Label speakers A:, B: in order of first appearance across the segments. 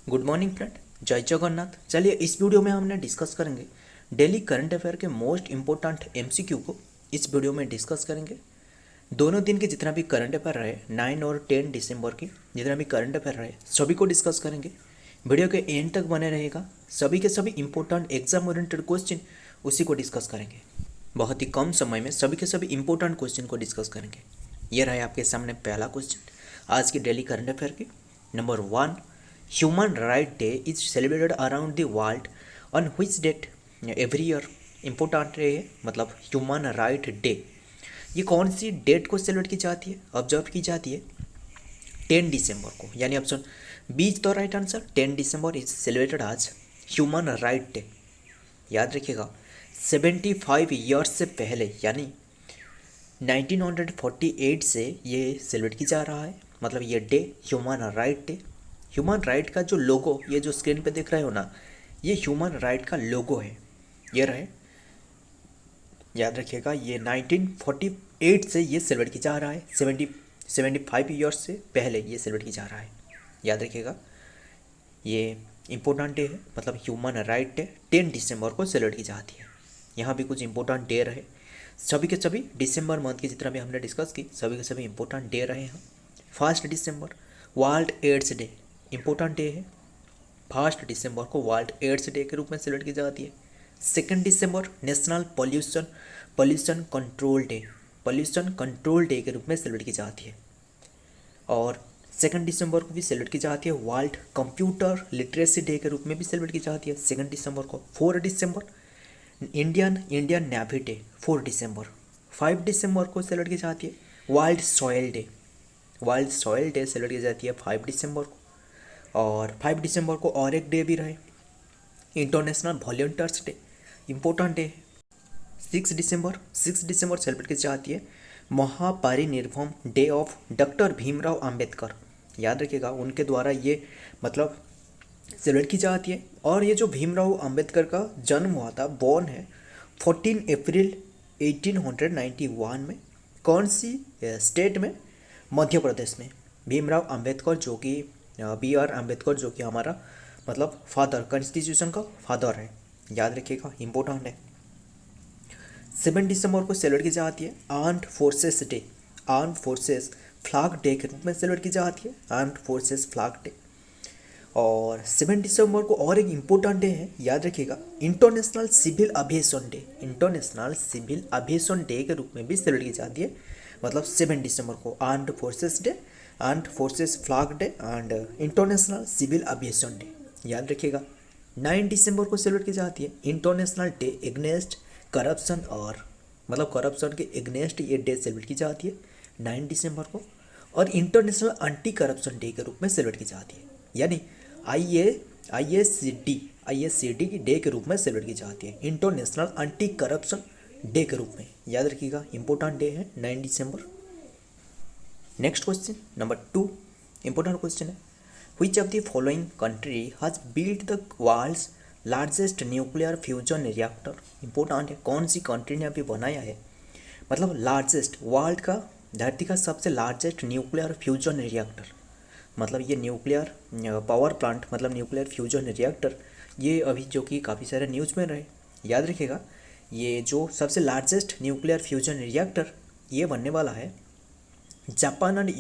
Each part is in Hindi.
A: गुड मॉर्निंग फ्रेंड, जय जगन्नाथ। चलिए इस वीडियो में हमने डिस्कस करेंगे डेली करंट अफेयर के मोस्ट इंपॉर्टेंट एमसीक्यू को इस वीडियो में डिस्कस करेंगे। दोनों दिन के जितना भी करंट अफेयर रहे 9 और 10 दिसंबर की जितना भी करंट अफेयर रहे सभी को डिस्कस करेंगे। वीडियो के एंड तक बने रहेगा। सभी के सभी इंपॉर्टेंट एग्जाम ओरिएंटेड क्वेश्चन उसी को डिस्कस करेंगे। बहुत ही कम समय में सभी के सभी इंपॉर्टेंट क्वेश्चन को डिस्कस करेंगे। ये रहे आपके सामने पहला क्वेश्चन आज की डेली करंट अफेयर की। Number 1, human right day is celebrated around the world on which date every year. Important day है, मतलब ह्यूमन राइट डे ये कौन सी डेट को सेलिब्रेट की जाती है, ऑब्जर्व की जाती है? 10 दिसंबर को, यानी option B is the right answer. 10 December is celebrated आज ह्यूमन राइट डे। याद रखिएगा 75 ईयर्स से पहले यानी 1948 से ये सेलिब्रेट की जा रहा है, मतलब ये day human right day. Human right का जो लोगो ये जो स्क्रीन पे देख रहे हो ना, ये ह्यूमन राइट का लोगो है। ये रहे, याद रखिएगा ये 1948 से ये सेलिब्रेट किया जा रहा है। 75 ईयर्स से पहले ये सेलिब्रेट किया जा रहा है। याद रखिएगा ये इम्पोर्टेंट डे है, मतलब ह्यूमन राइट डे 10 दिसंबर को सेलिब्रेट की जाती है। यहाँ भी कुछ इंपॉर्टेंट डे रहे, सभी के सभी दिसंबर मंथ की जितना भी हमने डिस्कस की सभी के सभी इंपॉर्टेंट डे रहे हैं। 1 दिसंबर world AIDS day, important day है। 1 दिसंबर को वर्ल्ड एड्स डे के रूप में सेलिब्रेट की जाती है। 2 दिसंबर नेशनल पॉल्यूशन कंट्रोल डे के रूप में सेलिब्रेट की जाती है। और 2 दिसंबर को भी सेलिब्रेट की जाती है वर्ल्ड कंप्यूटर लिटरेसी डे के रूप में भी सेलिब्रेट की जाती है 2 दिसंबर को। 4 दिसंबर इंडियन नेवी डे 4 दिसंबर। 5 दिसंबर को सेलिब्रेट की जाती है वर्ल्ड सॉयल डे सेलिब्रेट की जाती है 5 दिसंबर को। और 5 दिसंबर को और एक डे भी रहे, international volunteers day, important day. 6 दिसंबर सेलिब्रेट की जाती है Mahaparinirvan day of doctor Bhimrao Ambedkar. याद रखिएगा उनके द्वारा ये मतलब सेलिब्रेट की जाती है। और ये जो भीमराव अंबेडकर का जन्म हुआ था, बॉर्न है 14 अप्रैल 1891 में। कौन सी स्टेट में? मध्य प्रदेश में। भीमराव अंबेडकर जो कि BR अम्बेडकर जो कि हमारा मतलब फादर, कॉन्स्टिट्यूशन का फादर है। याद रखिएगा इम्पोर्टेंट है। 7 दिसंबर को सेलिब्रेट की जाती है armed forces day, armed forces flag day के रूप में सेलिब्रेट की जाती है आर्म्ड फोर्सेस फ्लैग डे। और 7 दिसंबर को और एक इम्पोर्टेंट डे है, याद रखिएगा international civil aviation day, international civil aviation day के रूप में भी सेलिब्रेट की जाती है। मतलब 7 दिसंबर को armed forces day, armed forces flag day and international civil aviation day. याद रखिएगा 9 दिसंबर को सेलिब्रेट की जाती है इंटरनेशनल डे एग्नेस्ट करप्शन, और मतलब करप्शन के एग्नेस्ट ये डे सेलिब्रेट की जाती है 9 दिसंबर को। और इंटरनेशनल एंटी करप्शन डे के रूप में सेलिब्रेट की जाती है, यानी IACD की डे के रूप में सेलिब्रेट की जाती है इंटरनेशनल एंटी करप्शन डे के रूप में। याद रखिएगा इंपॉर्टेंट डे है 9 दिसंबर। Next question number 2, important question है। Which of the following country has built the world's largest nuclear fusion reactor. Important है, कौन सी कंट्री ने अभी बनाया है, मतलब लार्जेस्ट, वर्ल्ड का धरती का सबसे लार्जेस्ट न्यूक्लियर फ्यूजन रिएक्टर। मतलब ये न्यूक्लियर पावर प्लांट, मतलब न्यूक्लियर फ्यूजन रिएक्टर, ये अभी जो कि काफ़ी सारे न्यूज़ में रहे। याद रखिएगा ये जो सबसे लार्जेस्ट न्यूक्लियर फ्यूजन रिएक्टर ये बनने वाला है जापान एंड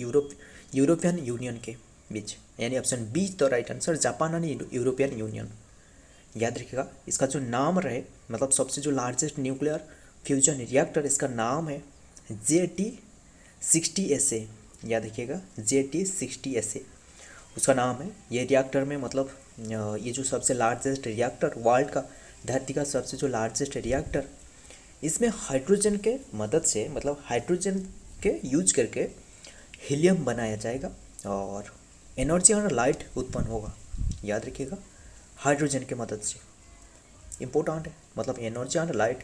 A: यूरोपियन यूनियन के बीच, यानी option be the right answer, Japan and European union. याद रखिएगा इसका जो नाम रहे, मतलब सबसे जो लार्जेस्ट न्यूक्लियर फ्यूजन रिएक्टर, इसका नाम है JT60SA। याद रखिएगा JT60SA उसका नाम है। ये रिएक्टर में मतलब ये जो सबसे लार्जेस्ट रिएक्टर, वर्ल्ड का धरती का सबसे जो लार्जेस्ट रिएक्टर, इसमें हाइड्रोजन के मदद से, मतलब हाइड्रोजन के यूज करके हीलियम बनाया जाएगा और एनर्जी और लाइट उत्पन्न होगा। याद रखिएगा हाइड्रोजन के मदद से, इम्पोर्टेंट है, मतलब एनर्जी और लाइट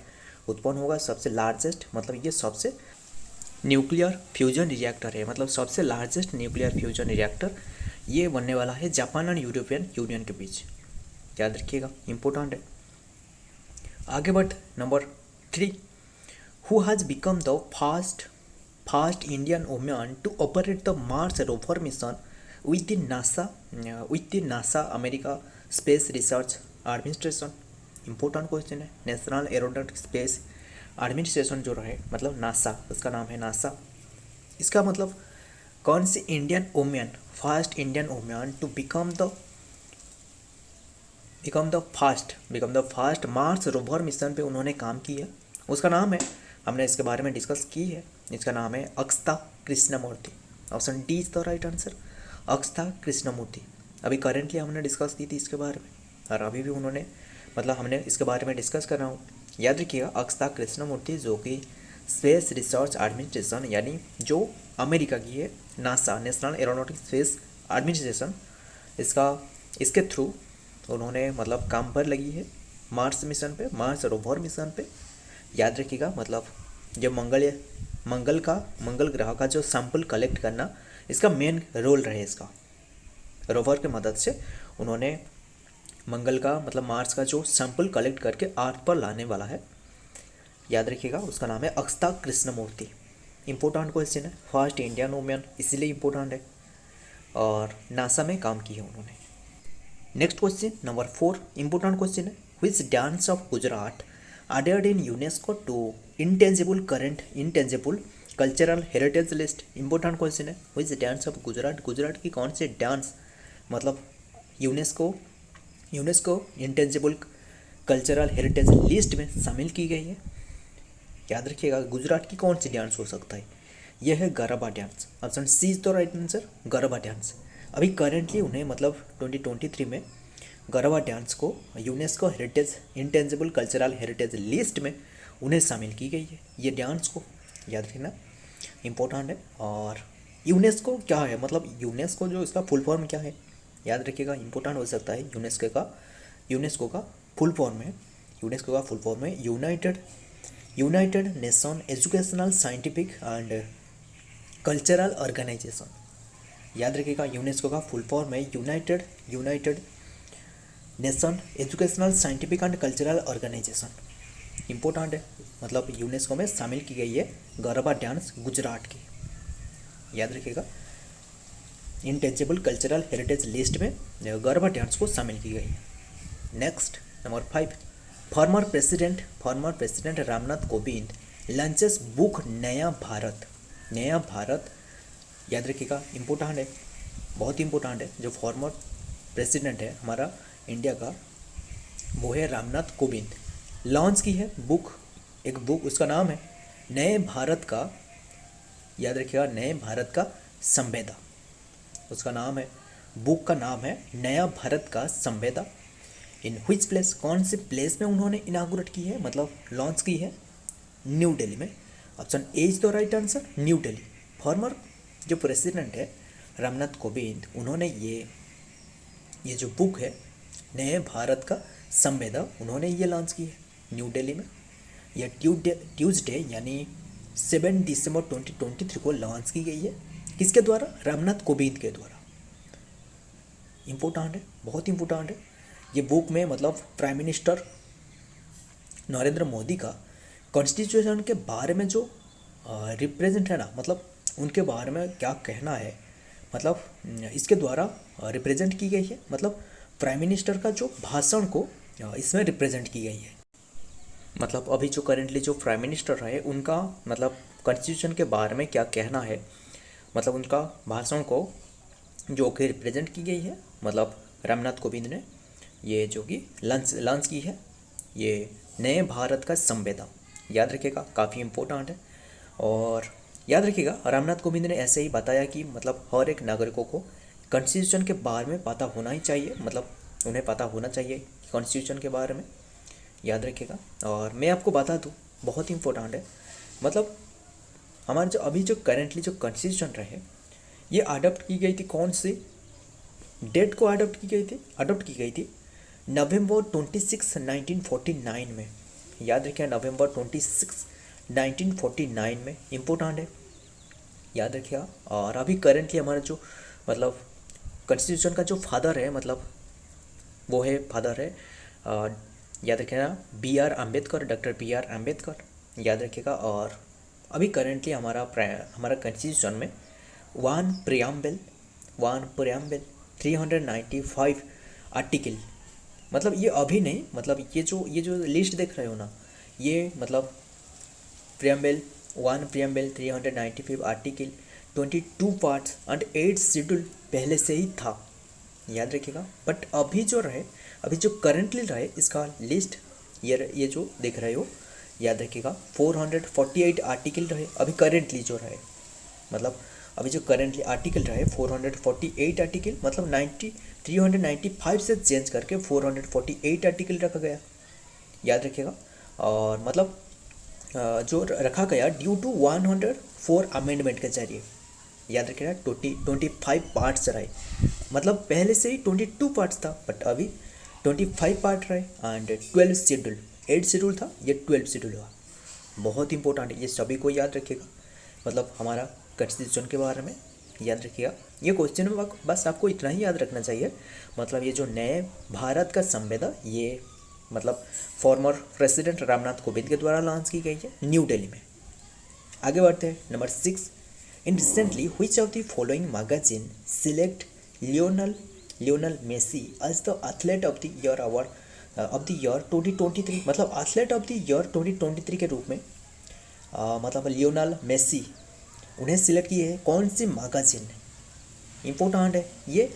A: उत्पन्न होगा। सबसे लार्जेस्ट मतलब ये सबसे न्यूक्लियर फ्यूजन रिएक्टर है, मतलब सबसे लार्जेस्ट न्यूक्लियर फ्यूजन रिएक्टर ये बनने वाला है जापान और यूरोपियन यूनियन के बीच। याद रखिएगा इम्पोर्टेंट है। आगे बढ़ number 3, who has become the first Indian women to operate the Mars rover mission with the NASA America space research administration. Important question है। नेशनल एरोनॉटिक्स स्पेस एडमिनिस्ट्रेशन जो रहे मतलब नासा, उसका नाम है नासा। इसका मतलब कौन सी Indian women, first Indian women to become the first Mars rover mission पे उन्होंने काम किया, उसका नाम है, हमने इसके बारे में डिस्कस की है, इसका नाम है Akshata Krishnamurthy. Option D is the right answer, Akshata Krishnamurthy. अभी करेंटली हमने डिस्कस की थी इसके बारे में, और अभी भी उन्होंने मतलब हमने इसके बारे में डिस्कस कर रहा हूँ। याद रखिएगा अक्षता कृष्णमूर्ति जो कि स्पेस रिसर्च एडमिनिस्ट्रेशन यानी जो अमेरिका की है, NASA national aeronautics space administration, इसके थ्रू उन्होंने मतलब काम पर लगी है मार्स मिशन पे, मार्स रोवर मिशन पे। याद रखिएगा मतलब जो मंगल ग्रह का जो सैंपल कलेक्ट करना इसका मेन रोल रहे। इसका रोवर की मदद से उन्होंने मंगल का मतलब मार्स का जो सैंपल कलेक्ट करके अर्थ पर लाने वाला है। याद रखिएगा उसका नाम है अक्षता कृष्णमूर्ति। इंपॉर्टेंट क्वेश्चन है, फर्स्ट इंडियन वुमेन इसीलिए इंपॉर्टेंट है, और नासा में काम किया उन्होंने। Next question number 4 important question है, which dance of Gujarat added in UNESCO to intangible cultural heritage list. Important question है, व्हिच डांस ऑफ गुजरात की कौन से डांस मतलब UNESCO intangible cultural heritage list में शामिल की गई है। याद रखिएगा गुजरात की कौन सी डांस हो सकता है, यह है garba dance. Option C is the right answer, garba dance. अभी करेंटली उन्हें मतलब 2023 में गरबा डांस को UNESCO heritage intangible cultural heritage list में उन्हें शामिल की गई है। ये डांस को याद रखना इम्पोर्टेंट है। और यूनेस्को क्या है, मतलब यूनेस्को जो इसका फुल फॉर्म क्या है, याद रखिएगा इंपॉर्टेंट हो सकता है। यूनेस्को का फुल फॉर्म है United Nation Educational Scientific and Cultural Organisation. याद रखिएगा यूनेस्को का फुल फॉर्म है United Nation Educational Scientific and Cultural Organisation. Important है मतलब यूनेस्को में शामिल की गई है गरबा डांस गुजरात की। याद रखिएगा इंटेंजिबल कल्चरल हेरिटेज लिस्ट में गरबा डांस को शामिल की गई है। Next number 5 former president Ramnath Kovind launches book नया भारत। याद रखिएगा इम्पोर्टेंट है, बहुत इंपॉर्टेंट है। जो फॉर्मर प्रेसिडेंट है हमारा इंडिया का वो है रामनाथ कोविंद, लॉन्च की है एक बुक, उसका नाम है नए भारत का, याद रखिएगा नए भारत का संवेदा। उसका नाम है, बुक का नाम है नया भारत का संवेदा। इन व्हिच प्लेस, कौन से प्लेस में उन्होंने इनागुरेट की है मतलब लॉन्च की है, न्यू दिल्ली में। Option A is the right answer, new Delhi. Farmer जो प्रेसिडेंट है रामनाथ कोविंद, उन्होंने ये जो बुक है नए भारत का संवेदा, उन्होंने ये लॉन्च की है न्यू दिल्ली में। यह ट्यूसडे यानी 7 दिसंबर 2023 को लॉन्च की गई है। किसके द्वारा, रामनाथ कोविंद के द्वारा। इम्पोर्टेंट है, बहुत इम्पोर्टेंट है। ये बुक में मतलब प्राइम मिनिस्टर नरेंद्र मोदी का कॉन्स्टिट्यूशन के बारे में जो रिप्रेजेंट है ना, मतलब उनके बारे में क्या कहना है, मतलब इसके द्वारा रिप्रेजेंट की गई है। मतलब प्राइम मिनिस्टर का जो भाषण को इसमें रिप्रेजेंट की गई है। मतलब अभी जो करेंटली जो प्राइम मिनिस्टर है उनका मतलब कॉन्स्टिट्यूशन के बारे में क्या कहना है, मतलब उनका भाषण को जो कि रिप्रेजेंट की गई है, मतलब रामनाथ कोविंद ने ये जो कि लॉन्च की है, ये नए भारत का संवेदा। याद रखिएगा काफ़ी इम्पोर्टेंट है। और याद रखिएगा रामनाथ कोविंद ने ऐसे ही बताया कि मतलब हर एक नागरिकों को कॉन्स्टिट्यूशन के बारे में पता होना ही चाहिए, मतलब उन्हें पता होना चाहिए कॉन्स्टिट्यूशन के बारे में। याद रखिएगा। और मैं आपको बता दूँ, बहुत इम्पोर्टेंट है, मतलब हमारे जो अभी जो करेंटली जो कॉन्स्टिट्यूशन रहे, ये अडॉप्ट की गई थी कौन सी डेट को अडॉप्ट की गई थी नवंबर 26, 1949 में। याद रखिए नवंबर 26, 1949 में। इम्पोर्टेंट है, याद रखिएगा। और अभी करेंटली हमारा जो मतलब कॉन्स्टिट्यूशन का जो फादर है, मतलब वो है फादर है याद रखिएगा डॉक्टर बी आर अम्बेडकर। याद रखिएगा। और अभी करेंटली हमारा कॉन्स्टिट्यूशन में 1 प्रियम्बल वन प्रियम्बल, 395 आर्टिकल। मतलब ये अभी नहीं, मतलब ये जो लिस्ट देख रहे हो ना, ये मतलब preamble 1, preamble 395 article, 22 parts and 8 schedule पहले से ही था, याद रखिएगा। बट अभी जो रहे, अभी जो करंटली रहे इसका लिस्ट ये जो देख रहे हो, याद रखिएगा 448 आर्टिकल रहे अभी करेंटली जो रहे, मतलब अभी जो करेंटली आर्टिकल रहे 448 आर्टिकल, मतलब 395 से चेंज करके 448 आर्टिकल रखा गया, याद रखिएगा। और मतलब जो रखा गया ड्यू टू 104 अमेंडमेंट के जरिए, याद रखिएगा। 25 पार्ट्स रहे, मतलब पहले से ही 22 पार्ट्स था, बट अभी 25 पार्ट रहे एंड 12 शेड्यूल, 8 शेड्यूल था, ये 12 शेड्यूल हुआ। बहुत इंपॉर्टेंट है, ये सभी को याद रखिएगा, मतलब हमारा कॉन्स्टिट्यूशन के बारे में याद रखिएगा। ये क्वेश्चन में बस आपको इतना ही याद रखना चाहिए, मतलब ये जो नए भारत का संविधान, ये मतलब फॉर्मर प्रेसिडेंट रामनाथ कोविंद के द्वारा लॉन्च की गई है न्यू दिल्ली में। आगे बढ़ते हैं, number 6, in recently which of the following magazine select Lionel Messi as the athlete of the year award of the year 2023, मतलब एथलीट ऑफ द ईयर 2023 के रूप में मतलब लियोनल मेसी उन्हें सिलेक्ट किए हैं कौन सी मैगजीन ने, इंपॉर्टेंट है ये,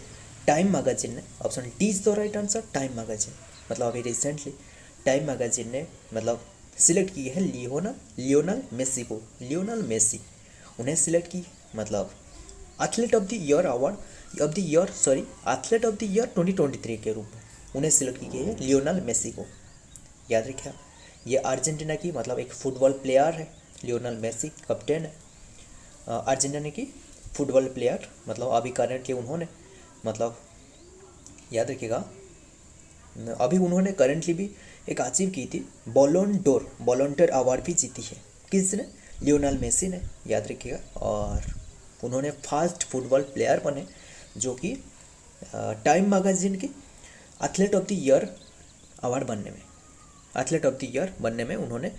A: टाइम मैगजीन ने। Option D is the right answer, time magazine. मतलब अभी रिसेंटली टाइम मैगजीन ने मतलब सिलेक्ट की है लियोनल मेसी को, लियोनल मेसी उन्हें सिलेक्ट की, मतलब athlete of the year award of the year, sorry athlete of the year 2023 के रूप में उन्हें सिलेक्ट की गई है लियोनल मेसी को, याद रखिए। ये अर्जेंटीना की मतलब एक फुटबॉल प्लेयर है, लियोनल मेसी कैप्टन है अर्जेंटीना की फुटबॉल प्लेयर, मतलब अभी करंटली उन्होंने मतलब याद रखिएगा, अभी उन्होंने करंटली भी एक अचीव की थी बॉलोन डोर अवार्ड भी जीती है, किसने, लियोनल मेसी ने, याद रखिएगा। और उन्होंने फर्स्ट फुटबॉल प्लेयर बने जो कि टाइम मैगजीन की athlete of the year award बनने में, एथलीट ऑफ द ईयर बनने में उन्होंने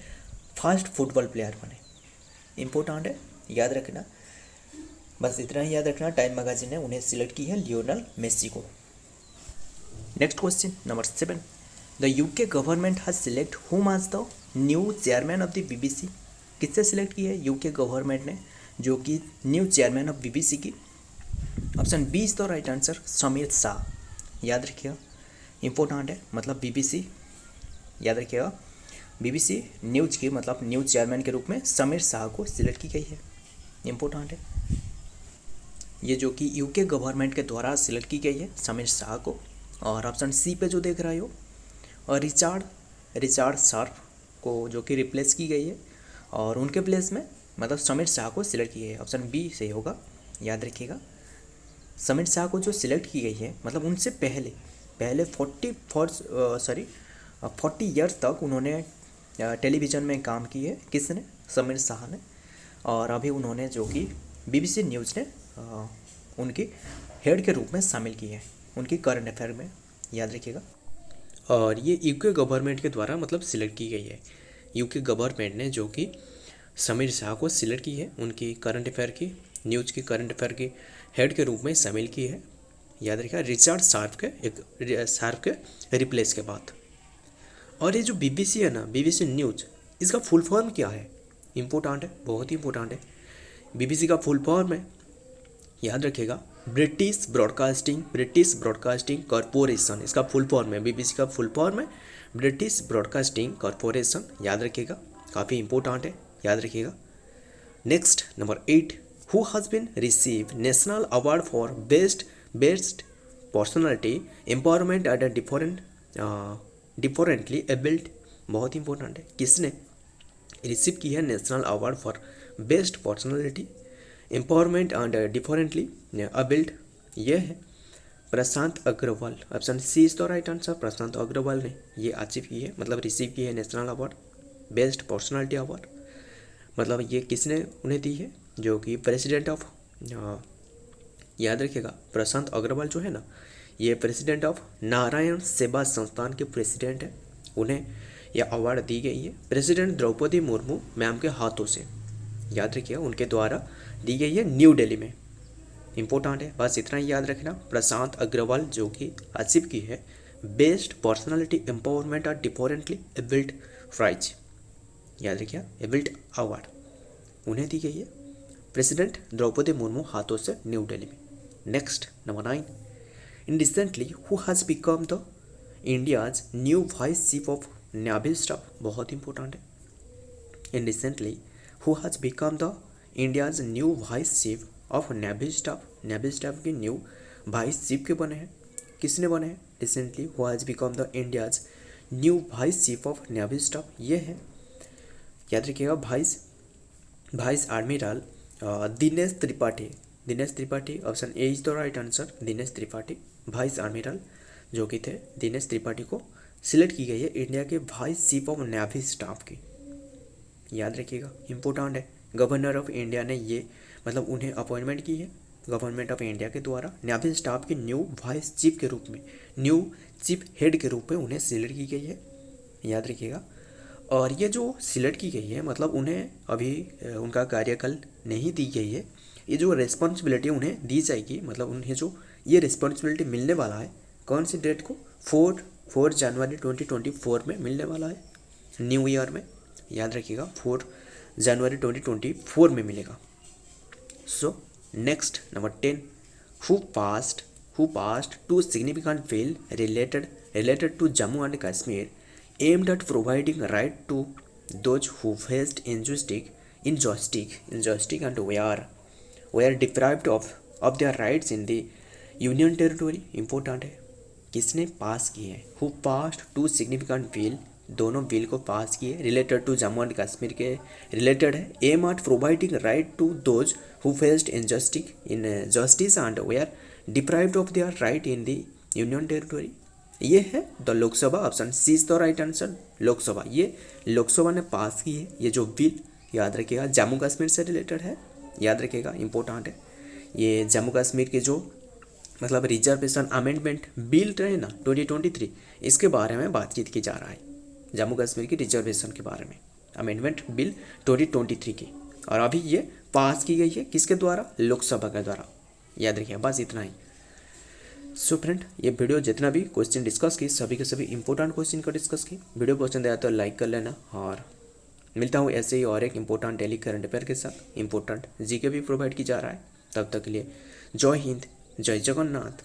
A: फर्स्ट फुटबॉल प्लेयर बने, इम्पोर्टेंट है, याद रखना। बस इतना ही याद रखना, टाइम मैगजीन ने उन्हें सिलेक्ट की है लियोनल मेसी को। Next question number 7, the UK government has select whom as the new chairman of the BBC, किससे सिलेक्ट की है यूके गवर्नमेंट ने जो कि न्यू चेयरमैन ऑफ बीबीसी की। Option B is the right answer, Sameer Shah, याद रखिएगा, इंपॉर्टेंट है, मतलब बीबीसी याद रखिएगा, बीबीसी न्यूज की मतलब न्यूज चेयरमैन के रूप में समीर शाह को सिलेक्ट की गई है, इंपॉर्टेंट है, ये जो कि यूके गवर्नमेंट के द्वारा सिलेक्ट की गई है समीर शाह को। और ऑप्शन सी पे जो देख रहे हो और रिचार्ड शार्प को जो कि रिप्लेस की गई है और उनके प्लेस में मतलब समीर शाह को सिलेक्ट की गई है, ऑप्शन बी से होगा, याद रखिएगा। समीर शाह को जो सिलेक्ट की गई है मतलब उनसे पहले 40 ईयर्स तक उन्होंने टेलीविज़न में काम की है, किसने, समीर शाह ने। और अभी उन्होंने जो कि बीबीसी न्यूज़ ने उनकी हेड के रूप में शामिल की है उनकी करंट अफेयर में, याद रखिएगा। और ये यूके गवर्नमेंट के द्वारा मतलब सिलेक्ट की गई है, यूके गवर्नमेंट ने जो कि समीर शाह को सिलेक्ट की है उनकी करंट अफेयर की, न्यूज़ की करंट अफेयर की हेड के रूप में शामिल की है, याद रखिएगा, रिचार्ड शार्प के रिप्लेस के बाद। और ये जो बीबीसी है ना, बीबीसी न्यूज़, इसका फुल फॉर्म क्या है, इम्पोर्टेंट है, बहुत ही इंपॉर्टेंट है। बीबीसी का फुल फॉर्म है, याद रखिएगा, ब्रिटिश ब्रॉडकास्टिंग कॉरपोरेशन, इसका फुल फॉर्म है, बीबीसी का फुल फॉर्म है ब्रिटिश ब्रॉडकास्टिंग कॉरपोरेशन, याद रखिएगा, काफ़ी इंपॉर्टेंट है, याद रखिएगा। Next number 8, who has been receive national award for best personality empowerment at differently abled, बहुत इंपॉर्टेंट है, किसने रिसीव की है national award for best personality empowerment and differently abled, ये है Prashant Agarwal, option C is the right answer, Prashant Agarwal ने ये अचीव की है मतलब रिसीव की है national award best personality award, मतलब ये किसने उन्हें दी है, जो कि प्रेसिडेंट ऑफ, याद रखिएगा, प्रशांत अग्रवाल जो है ना, ये प्रेसिडेंट ऑफ नारायण सेवा संस्थान के प्रेसिडेंट है, उन्हें यह अवार्ड दी गई है प्रेसिडेंट द्रौपदी मुर्मू मैम के हाथों से, याद रखिए, उनके द्वारा दी गई है न्यू दिल्ली में, इंपॉर्टेंट है, बस इतना ही याद रखना। प्रशांत अग्रवाल जो कि अचीव की है बेस्ट पर्सनालिटी एम्पावरमेंट और डिफरेंटली एबिल्ड प्राइज, याद रखिए एबिल्ड अवार्ड उन्हें दी गई है प्रेसिडेंट द्रौपदी मुर्मू हाथों से न्यू दिल्ली में। Next number 9, in recently who has become the India's new vice chief of naval staff, बहुत इंपॉर्टेंट है। In recently who has become the India's new vice chief of naval staff के न्यू वाइस चीफ के बने हैं, किसने बने हैं? Recently who has become the India's new vice chief of naval staff, ये है याद रखिएगा vice admiral Dinesh Tripathi, option A is the right answer, Dinesh Tripathi vice admiral जो कि थे दिनेश त्रिपाठी को सिलेक्ट की गई है इंडिया के vice chief of navy staff की, याद रखिएगा इंपॉर्टेंट है। गवर्नर ऑफ इंडिया ने ये मतलब उन्हें अपॉइंटमेंट की है गवर्नमेंट ऑफ इंडिया के द्वारा नेवी स्टाफ के न्यू वाइस चीफ के रूप में, न्यू चीफ हेड के रूप में उन्हें सिलेक्ट की गई है, याद रखिएगा। और ये जो सिलेक्ट की गई है मतलब उन्हें अभी उनका कार्यकाल नहीं दी गई है, ये जो रिस्पॉन्सिबिलिटी उन्हें दी जाएगी मतलब उन्हें जो ये रिस्पॉन्सिबिलिटी मिलने वाला है कौन सी डेट को, 4 जनवरी 2024 में मिलने वाला है, न्यू ईयर में, याद रखिएगा 4 जनवरी 2024 में मिलेगा। So next number 10, who passed 2 significant bill related to Jammu and Kashmir aimed at providing right to those who faced injustice and were deprived of their rights in the union territory, important है, किसने पास किए हैं? हु पास्ट 2 सिग्निफिकेंट बिल, दोनों बिल को पास किए related to Jammu and Kashmir के रिलेटेड है, aim at providing right to those who faced justice and were deprived of their right in the union territory, ये है the Lok Sabha, option C is the right answer, Lok Sabha, ये लोकसभा ने पास की है ये जो बिल, याद रखिएगा जम्मू कश्मीर से रिलेटेड है, याद रखिएगा इंपॉर्टेंट है। ये जम्मू कश्मीर के जो मतलब रिजर्वेशन अमेंडमेंट बिल रहे ना 2023, इसके बारे में बातचीत की जा रहा है, जम्मू कश्मीर की रिजर्वेशन के बारे में अमेंडमेंट बिल 2023 की, और अभी ये पास की गई है किसके द्वारा? लोकसभा के द्वारा, याद रखिए बस इतना ही। सो फ्रेंड ये वीडियो जितना भी क्वेश्चन डिस्कस की सभी के सभी इंपॉर्टेंट क्वेश्चन को डिस्कस की, वीडियो पसंद आया तो लाइक कर लेना, और मिलता हूँ ऐसे ही और एक इंपॉर्टेंट डेली करंट अफेयर के साथ, इंपॉर्टेंट जीके भी प्रोवाइड की जा रहा है। तब तक के लिए जय हिंद, जय जगन्नाथ।